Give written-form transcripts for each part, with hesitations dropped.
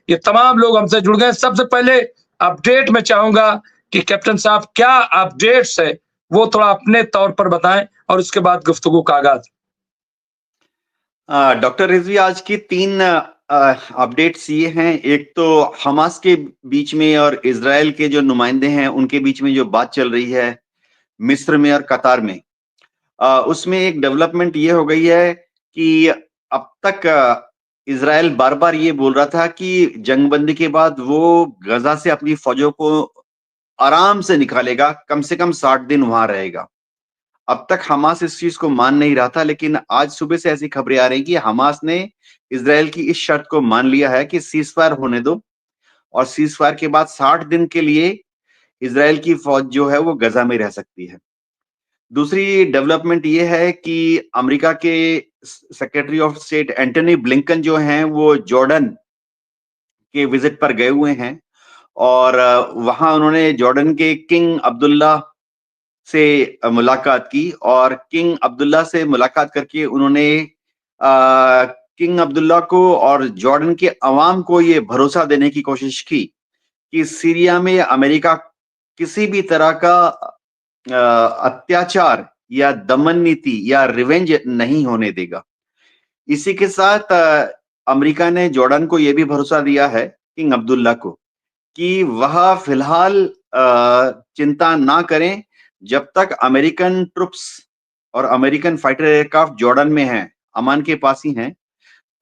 ये तमाम लोग हमसे जुड़ गए। सबसे पहले अपडेट मैं चाहूंगा कि कैप्टन साहब क्या अपडेट्स है वो थोड़ा अपने तौर पर बताएं और उसके बाद गुफ्तगू का आगाज। डॉक्टर रिजवी, आज की 3 अपडेट्स ये हैं। एक तो हमास के बीच में और इज़राइल के जो नुमाइंदे हैं उनके बीच में जो बात चल रही है मिस्र में और कतार में, उसमें एक डेवलपमेंट ये हो गई है कि अब तक इज़राइल बार-बार ये बोल रहा था कि जंगबंदी के बाद वो गज़ा से अपनी फौजों को आराम से निकालेगा, कम से कम 60 दिन वहां रहेगा। अब तक हमास इस चीज को मान नहीं रहा था, लेकिन आज सुबह से ऐसी खबरें आ रही हैं कि हमास ने इज़राइल की इस शर्त को मान लिया है कि सीज फायर होने दो, और सीज फायर के बाद 60 दिन के लिए इज़राइल की फौज जो है वो गजा में रह सकती है। दूसरी डेवलपमेंट ये है कि अमेरिका के secretary of state Antony Blinken जो हैं वो जॉर्डन के विजिट पर गए हुए हैं, और वहां उन्होंने जॉर्डन के किंग अब्दुल्ला से मुलाकात की, और किंग अब्दुल्ला से मुलाकात करके उन्होंने किंग अब्दुल्ला को और जॉर्डन के अवाम को ये भरोसा देने की कोशिश की कि सीरिया में अमेरिका किसी भी तरह का अत्याचार या दमन नीति या रिवेंज नहीं होने देगा। इसी के साथ अमेरिका ने जॉर्डन को यह भी भरोसा दिया है, किंग अब्दुल्ला को, कि वह फिलहाल चिंता ना करें जब तक अमेरिकन ट्रुप्स और अमेरिकन फाइटर एयरक्राफ्ट जॉर्डन में हैं, अमान के पास ही हैं,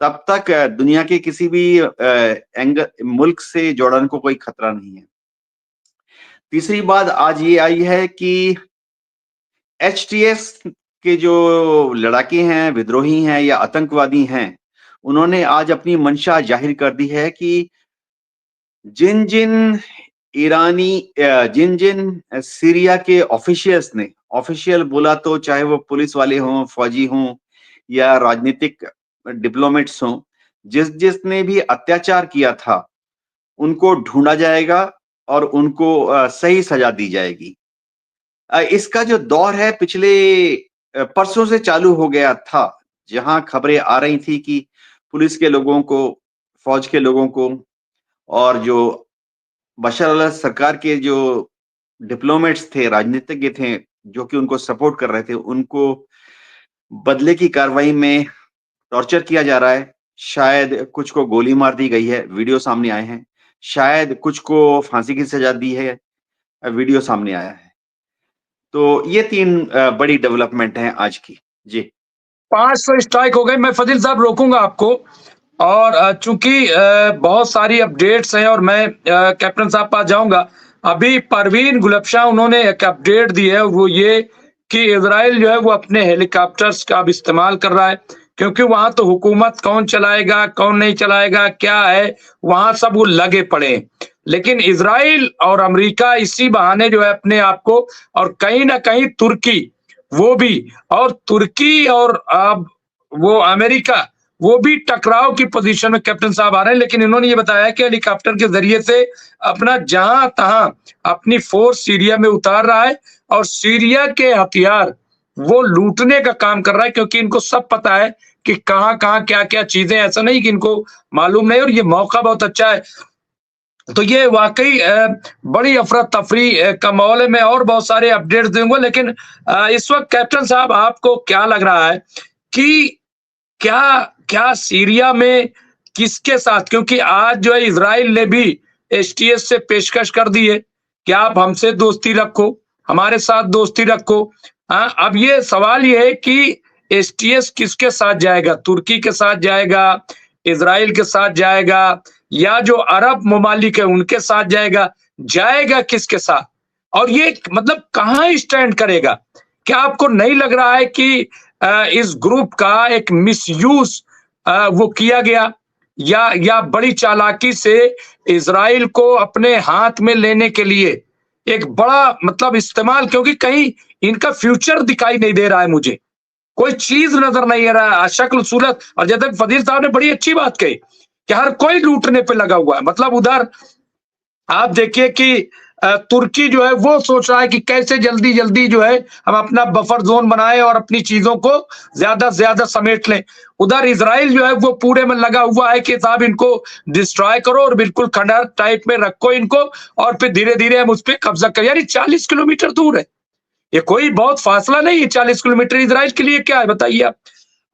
तब तक दुनिया के किसी भी मुल्क से जॉर्डन को कोई खतरा नहीं है। तीसरी बात आज ये आई है कि एचटीएस के जो लड़ाके हैं, विद्रोही हैं या आतंकवादी हैं, उन्होंने आज अपनी मंशा जाहिर कर दी है कि जिन जिन जिन जिन सीरिया के ऑफिशियल्स ने, ऑफिशियल बोला तो चाहे वो पुलिस वाले हों, फौजी हों या राजनीतिक डिप्लोमेट्स हों, जिसने भी अत्याचार किया था उनको ढूंढा जाएगा और उनको सही सजा दी जाएगी। इसका जो दौर है पिछले परसों से चालू हो गया था, जहां खबरें आ रही थी कि पुलिस के लोगों को, फौज के लोगों को और जो बशर अल सरकार के जो डिप्लोमेट्स थे, राजनीतिज्ञ थे जो कि उनको सपोर्ट कर रहे थे, उनको बदले की कार्रवाई में टॉर्चर किया जा रहा है। शायद कुछ को गोली मार दी गई है, वीडियो सामने आए हैं। शायद कुछ को फांसी की सजा दी है, वीडियो सामने आया है। तो ये 3 बड़ी डेवलपमेंट हैं आज की। जी। 500 स्ट्राइक हो गए। मैं फजील साहब रोकूंगा आपको, और चूंकि बहुत सारी अपडेट्स हैं और मैं कैप्टन साहब पास जाऊंगा। अभी परवीन गुलबशाह उन्होंने एक अपडेट दी है, वो ये कि इजराइल जो है वो अपने हेलीकॉप्टर्स का अब इस्तेमाल कर रहा है, क्योंकि वहां तो हुकूमत कौन चलाएगा कौन नहीं चलाएगा क्या है, वहां सब वो लगे पड़े हैं। लेकिन इजराइल और अमेरिका इसी बहाने जो है अपने आप को, और कहीं ना कहीं तुर्की वो भी, और तुर्की और अब वो अमेरिका, वो भी टकराव की पोजीशन में कैप्टन साहब आ रहे हैं। लेकिन इन्होंने ये बताया कि हेलीकॉप्टर के जरिए से अपना जहां तहां अपनी फोर्स सीरिया में उतार रहा है, और सीरिया के हथियार वो लूटने का काम कर रहा है, क्योंकि इनको सब पता है कि कहां कहां क्या क्या चीजें, ऐसा नहीं कि इनको मालूम नहीं। और ये मौका बहुत अच्छा है। तो ये वाकई बड़ी अफरा तफरी का माहौल है। मैं और बहुत सारे अपडेट्स दूंगा, लेकिन इस वक्त कैप्टन साहब आपको क्या लग रहा है कि क्या क्या सीरिया में किसके साथ, क्योंकि आज जो है इजराइल ने भी एचटीएस से पेशकश कर दी है कि आप हमसे दोस्ती रखो, हमारे साथ दोस्ती रखो। हाँ, अब ये सवाल ये है कि एचटीएस किसके साथ जाएगा, तुर्की के साथ जाएगा, इजराइल के साथ जाएगा, या जो अरब ममालिक है उनके साथ जाएगा, जाएगा किसके साथ, और ये मतलब कहां स्टैंड करेगा। क्या आपको नहीं लग रहा है कि इस ग्रुप का एक मिसयूज वो किया गया, या बड़ी चालाकी से इजराइल को अपने हाथ में लेने के लिए एक बड़ा मतलब इस्तेमाल, क्योंकि कहीं इनका फ्यूचर दिखाई नहीं दे रहा है, मुझे कोई चीज नजर नहीं आ रहा है, शक्ल सूरत। और जब तक फजील साहब ने बड़ी अच्छी बात कही कि हर कोई लूटने पे लगा हुआ है, मतलब उधर आप देखिए कि तुर्की जो है वो सोच रहा है कि कैसे जल्दी जल्दी जो है हम अपना बफर जोन बनाए और अपनी चीजों को ज्यादा से ज्यादा समेट लें। उधर इजराइल जो है वो पूरे में लगा हुआ है कि साहब इनको डिस्ट्रॉय करो और बिल्कुल खंडहर टाइप में रखो इनको, और फिर धीरे धीरे हम उस पर कब्जा करें। यानी 40 किलोमीटर दूर है, ये कोई बहुत फासला नहीं है। 40 किलोमीटर इजराइल के लिए क्या है बताइए आप।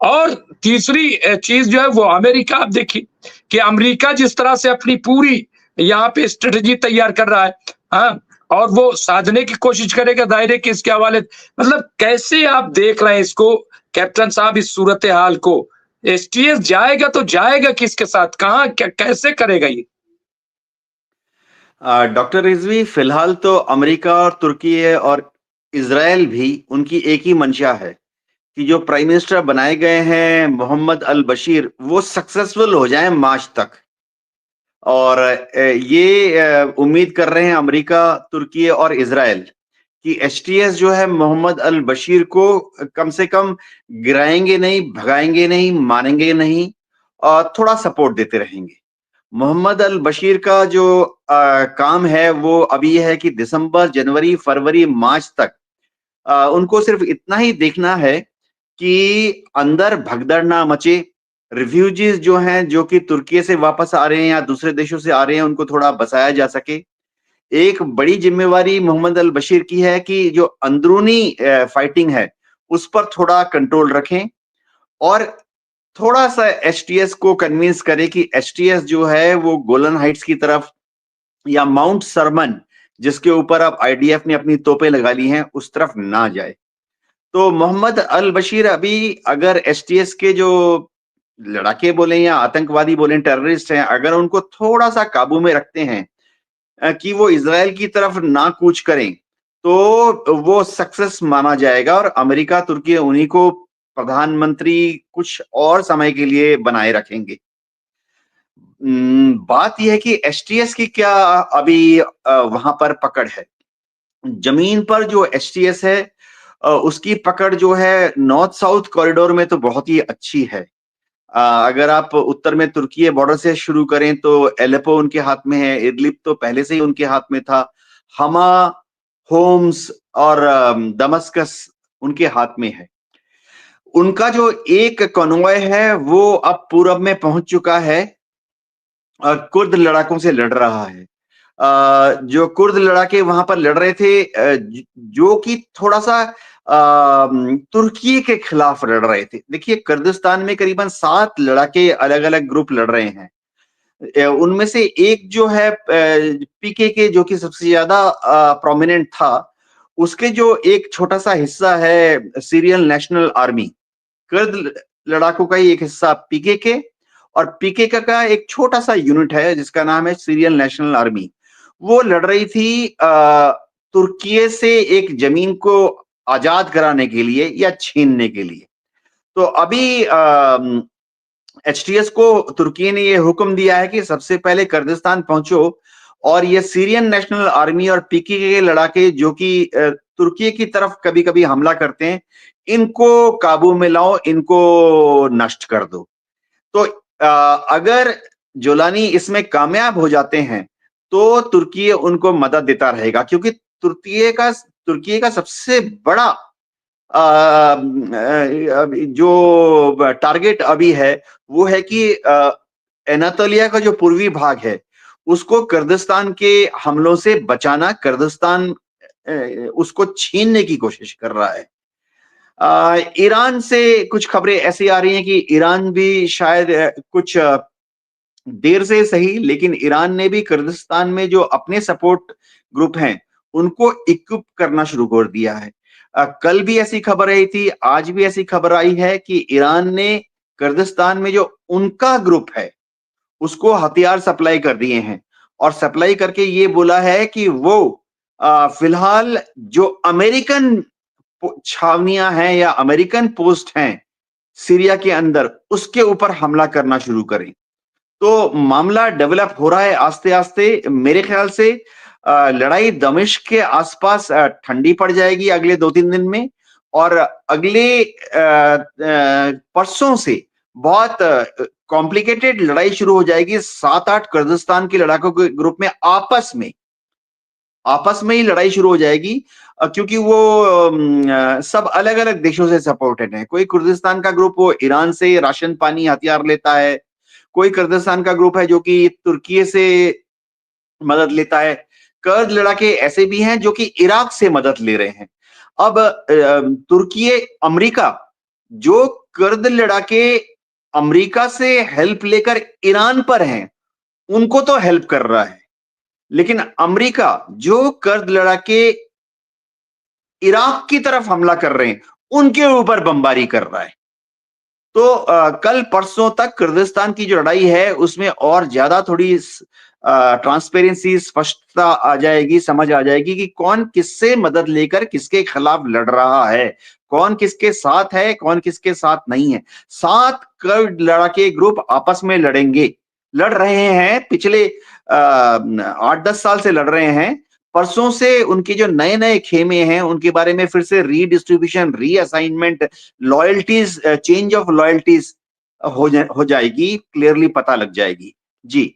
और तीसरी चीज जो है वो अमेरिका, आप देखिए कि अमेरिका जिस तरह से अपनी पूरी यहाँ पे स्ट्रेटेजी तैयार कर रहा है, हाँ, और वो साधने की कोशिश करेगा दायरे के इसके हवाले। मतलब कैसे आप देख रहे हैं इसको कैप्टन साहब, इस सूरत हाल को? एसटीएस जाएगा तो जाएगा किसके साथ, कहाँ क्या कैसे करेगा ये? डॉक्टर रिजवी, फिलहाल तो अमेरिका और तुर्की है और इसराइल भी, उनकी एक ही मंशा है कि जो प्राइम मिनिस्टर बनाए गए हैं मोहम्मद अल बशीर, वो सक्सेसफुल हो जाएं मार्च तक। और ये उम्मीद कर रहे हैं अमेरिका, तुर्की और इसराइल कि एसटीएस जो है मोहम्मद अल बशीर को कम से कम गिराएंगे नहीं, भगाएंगे नहीं, मारेंगे नहीं, और थोड़ा सपोर्ट देते रहेंगे। मोहम्मद अल बशीर का जो काम है वो अभी यह है कि दिसंबर, जनवरी, फरवरी, मार्च तक उनको सिर्फ इतना ही देखना है कि अंदर भगदड़ ना मचे। रिफ्यूजीज जो हैं, जो कि तुर्की से वापस आ रहे हैं या दूसरे देशों से आ रहे हैं, उनको थोड़ा बसाया जा सके। एक बड़ी जिम्मेवारी मोहम्मद अल बशीर की है कि जो अंदरूनी फाइटिंग है उस पर थोड़ा कंट्रोल रखें, और थोड़ा सा एसटीएस को कन्विंस करें कि एसटीएस जो है वो गोलन हाइट्स की तरफ या माउंट सरमन, जिसके ऊपर अब आईडीएफ ने अपनी तोपें लगा ली हैं, उस तरफ ना जाए। तो मोहम्मद अल बशीर अभी अगर एसटीएस के जो लड़ाके बोले या आतंकवादी बोले, टेररिस्ट हैं, अगर उनको थोड़ा सा काबू में रखते हैं कि वो इजराइल की तरफ ना कूच करें, तो वो सक्सेस माना जाएगा और अमेरिका, तुर्की उन्हीं को प्रधानमंत्री कुछ और समय के लिए बनाए रखेंगे। बात यह है कि एसटीएस की क्या अभी वहां पर पकड़ है। जमीन पर जो एसटीएस है उसकी पकड़ जो है नॉर्थ साउथ कॉरिडोर में तो बहुत ही अच्छी है। अगर आप उत्तर में तुर्की बॉर्डर से शुरू करें तो एलेपो उनके हाथ में है, इदलिब तो पहले से ही उनके हाथ में था, हमा, होम्स और दमस्कस उनके हाथ में है। उनका जो एक कॉन्वॉय है वो अब पूरब में पहुंच चुका है और कुर्द लड़ाकों से लड़ रहा है। जो कुर्द लड़ाके वहां पर लड़ रहे थे, जो कि थोड़ा सा तुर्की के खिलाफ लड़ रहे थे। देखिए, कुर्दिस्तान में करीबन 7 लड़ाके अलग अलग ग्रुप लड़ रहे हैं। उनमें से एक जो है पीके के, जो कि सबसे ज्यादा प्रोमिनेंट था, उसके जो एक छोटा सा हिस्सा है सीरियन नेशनल आर्मी, कुर्द लड़ाकों का ही एक हिस्सा पीके के, और पीके का एक छोटा सा यूनिट है जिसका नाम है सीरियन नेशनल आर्मी। वो लड़ रही थी तुर्की से एक जमीन को आजाद कराने के लिए या छीनने के लिए। तो अभी एचटीएस को तुर्की ने ये हुक्म दिया है कि सबसे पहले कुर्दिस्तान पहुंचो और ये सीरियन नेशनल आर्मी और पीके के लड़ाके जो कि तुर्की की तरफ कभी कभी हमला करते हैं, इनको काबू में लाओ, इनको नष्ट कर दो। तो अगर जोलानी इसमें कामयाब हो जाते हैं तो तुर्की उनको मदद देता रहेगा, क्योंकि तुर्की का सबसे बड़ा जो टारगेट अभी है वो है कि एनातोलिया का जो पूर्वी भाग है उसको कुर्दिस्तान के हमलों से बचाना। कुर्दिस्तान उसको छीनने की कोशिश कर रहा है। ईरान से कुछ खबरें ऐसी आ रही हैं कि ईरान भी शायद कुछ देर से सही, लेकिन ईरान ने भी कुर्दिस्तान में जो अपने सपोर्ट ग्रुप हैं उनको इक्विप करना शुरू कर दिया है। कल भी ऐसी खबर आई थी, आज भी ऐसी खबर आई है कि ईरान ने कुर्दिस्तान में जो उनका ग्रुप है उसको हथियार सप्लाई कर दिए हैं, और सप्लाई करके ये बोला है कि वो फिलहाल जो अमेरिकन छावनियां हैं या अमेरिकन पोस्ट हैं सीरिया के अंदर, उसके ऊपर हमला करना शुरू करें। तो मामला डेवलप हो रहा है आस्ते आस्ते। मेरे ख्याल से लड़ाई दमिश्क के आसपास ठंडी पड़ जाएगी अगले 2-3 दिन में, और अगले परसों से बहुत कॉम्प्लिकेटेड लड़ाई शुरू हो जाएगी 7-8 कुर्दिस्तान के लड़ाकों के ग्रुप में आपस में। आपस में ही लड़ाई शुरू हो जाएगी, क्योंकि वो सब अलग अलग देशों से सपोर्टेड है। कोई कुर्दिस्तान का ग्रुप वो ईरान से राशन पानी हथियार लेता है, कोई कुर्दिस्तान का ग्रुप है जो कि तुर्की से मदद लेता है, कर्द लड़ाके ऐसे भी हैं जो कि इराक से मदद ले रहे हैं। अब तुर्की, अमेरिका, जो कर्द लड़ाके अमेरिका से हेल्प लेकर ईरान पर हैं, उनको तो हेल्प कर रहा है, लेकिन अमेरिका जो कर्द लड़ाके इराक की तरफ हमला कर रहे हैं, उनके ऊपर बमबारी कर रहा है। तो कल परसों तक कुर्दिस्तान की जो लड़ाई है उसमें और ज्यादा थोड़ी ट्रांसपेरेंसी, स्पष्टता आ जाएगी, समझ आ जाएगी कि कौन किससे मदद लेकर किसके खिलाफ लड़ रहा है, कौन किसके साथ है, कौन किसके साथ नहीं है। 7 कर्द लड़ाके ग्रुप आपस में लड़ेंगे, लड़ रहे हैं, पिछले 8-10 साल से लड़ रहे हैं। परसों से उनके जो नए नए खेमे हैं उनके बारे में फिर से redistribution, reassignment, loyalties, change of loyalties हो जाएगी, क्लियरली पता लग जाएगी। जी।